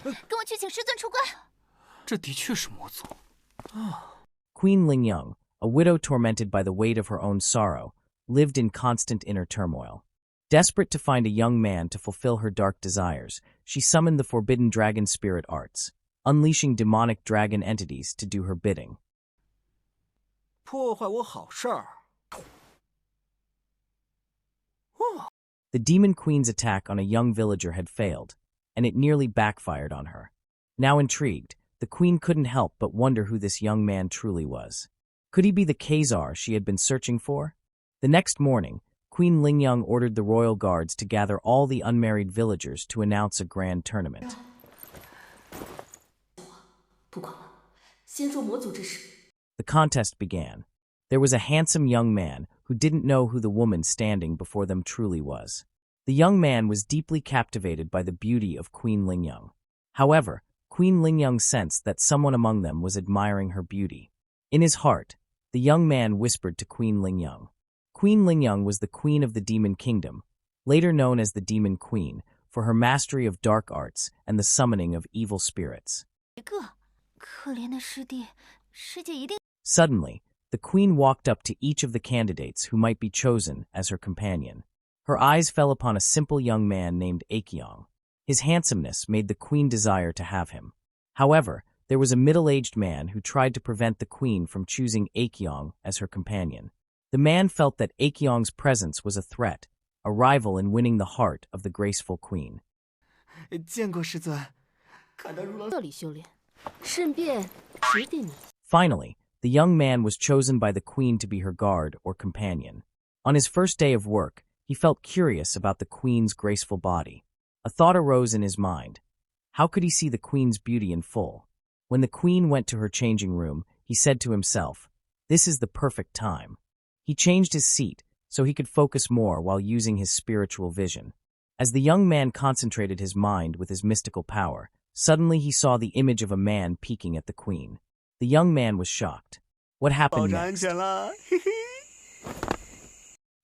跟我去请师尊出关。这的确是魔族。Queen Lingyang, a widow tormented by the weight of her own sorrow, lived in constant inner turmoil. Desperate to find a young man to fulfill her dark desires, she summoned the forbidden dragon spirit arts, unleashing demonic dragon entities to do her bidding. 破坏我好事儿。The Demon Queen's attack on a young villager had failed, and it nearly backfired on her. Now intrigued, the queen couldn't help but wonder who this young man truly was. Could he be the Khazar she had been searching for? The next morning, Queen Lingyang ordered the royal guards to gather all the unmarried villagers to announce a grand tournament. The contest began. There was a handsome young man who didn't know who the woman standing before them truly was. The young man was deeply captivated by the beauty of Queen Lingyang. However, Queen Lingyang sensed that someone among them was admiring her beauty. In his heart, the young man whispered to Queen Lingyang. Queen Lingyang was the queen of the Demon Kingdom, later known as the Demon Queen, for her mastery of dark arts and the summoning of evil spirits. Suddenly, the queen walked up to each of the candidates who might be chosen as her companion. Her eyes fell upon a simple young man named Aekyong. His handsomeness made the queen desire to have him. However, there was a middle-aged man who tried to prevent the queen from choosing Aekyong as her companion. The man felt that Aekyong's presence was a threat, a rival in winning the heart of the graceful queen. Finally, the young man was chosen by the queen to be her guard or companion. On his first day of work, he felt curious about the queen's graceful body. A thought arose in his mind. How could he see the queen's beauty in full? When the queen went to her changing room, he said to himself, "This is the perfect time." He changed his seat so he could focus more while using his spiritual vision. As the young man concentrated his mind with his mystical power, suddenly he saw the image of a man peeking at the queen. The young man was shocked. What happened next?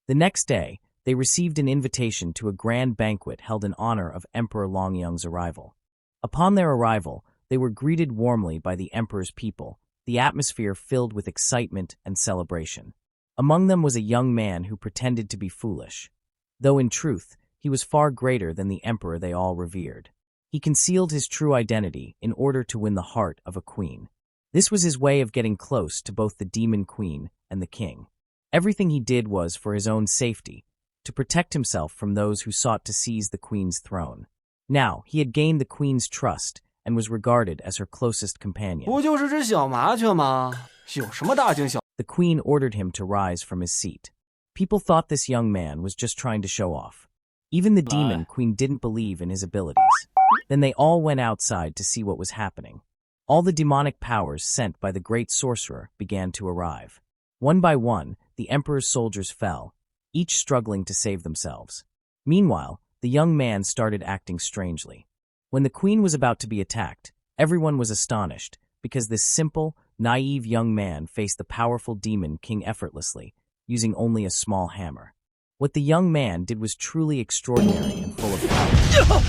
The next day, they received an invitation to a grand banquet held in honor of Emperor Longyang's arrival. Upon their arrival, they were greeted warmly by the emperor's people, the atmosphere filled with excitement and celebration. Among them was a young man who pretended to be foolish, though in truth, he was far greater than the emperor they all revered. He concealed his true identity in order to win the heart of a queen. This was his way of getting close to both the demon queen and the king. Everything he did was for his own safety, to protect himself from those who sought to seize the queen's throne. Now, he had gained the queen's trust and was regarded as her closest companion. The queen ordered him to rise from his seat. People thought this young man was just trying to show off. Even the demon queen didn't believe in his abilities. Then they all went outside to see what was happening. All the demonic powers sent by the great sorcerer began to arrive. One by one, the emperor's soldiers fell, each struggling to save themselves. Meanwhile, the young man started acting strangely. When the queen was about to be attacked, everyone was astonished, because this simple, naive young man faced the powerful demon king effortlessly, using only a small hammer. What the young man did was truly extraordinary and full of power.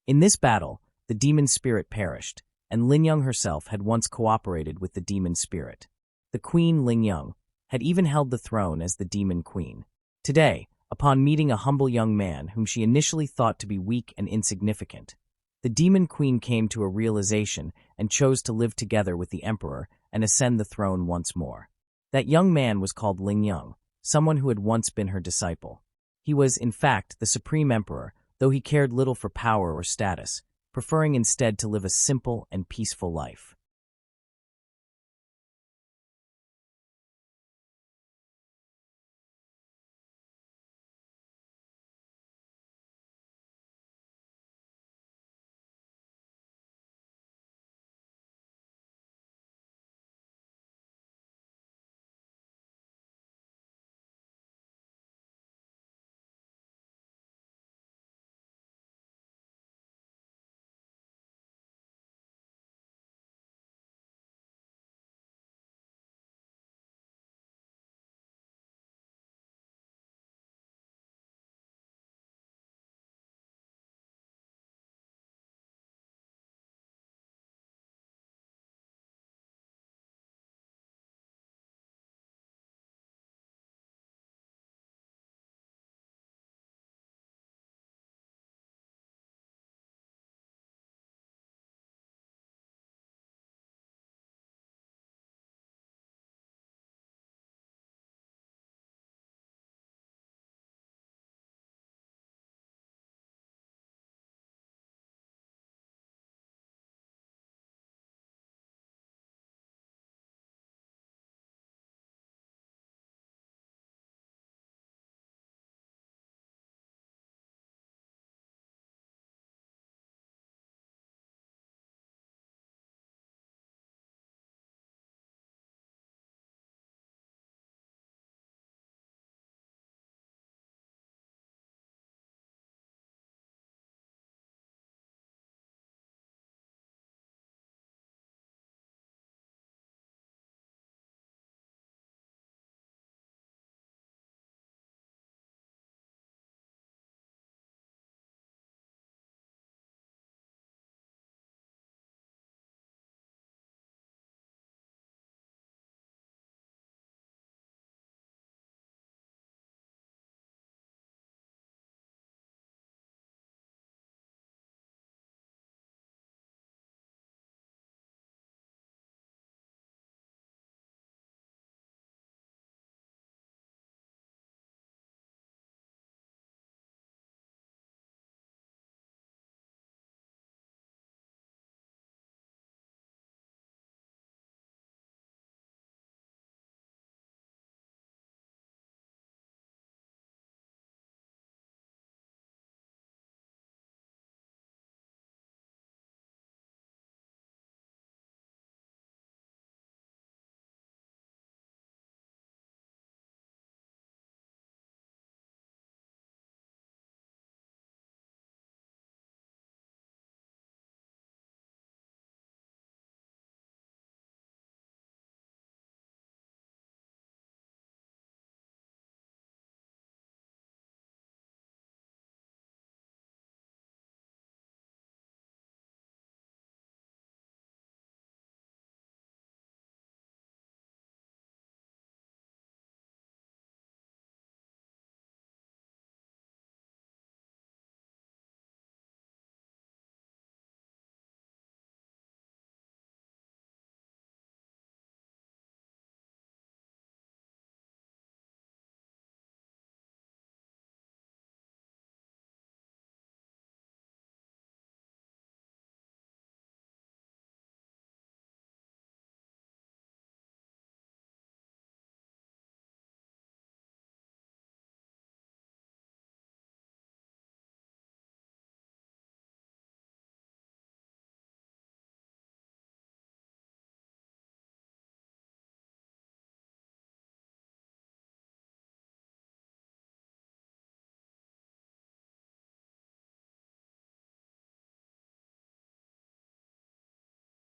In this battle, the demon spirit perished, and Lingyang herself had once cooperated with the demon spirit. The queen, Lingyang, had even held the throne as the demon queen. Today, upon meeting a humble young man whom she initially thought to be weak and insignificant, the demon queen came to a realization and chose to live together with the emperor and ascend the throne once more. That young man was called Lingyang, someone who had once been her disciple. He was, in fact, the supreme emperor, though he cared little for power or status, preferring instead to live a simple and peaceful life.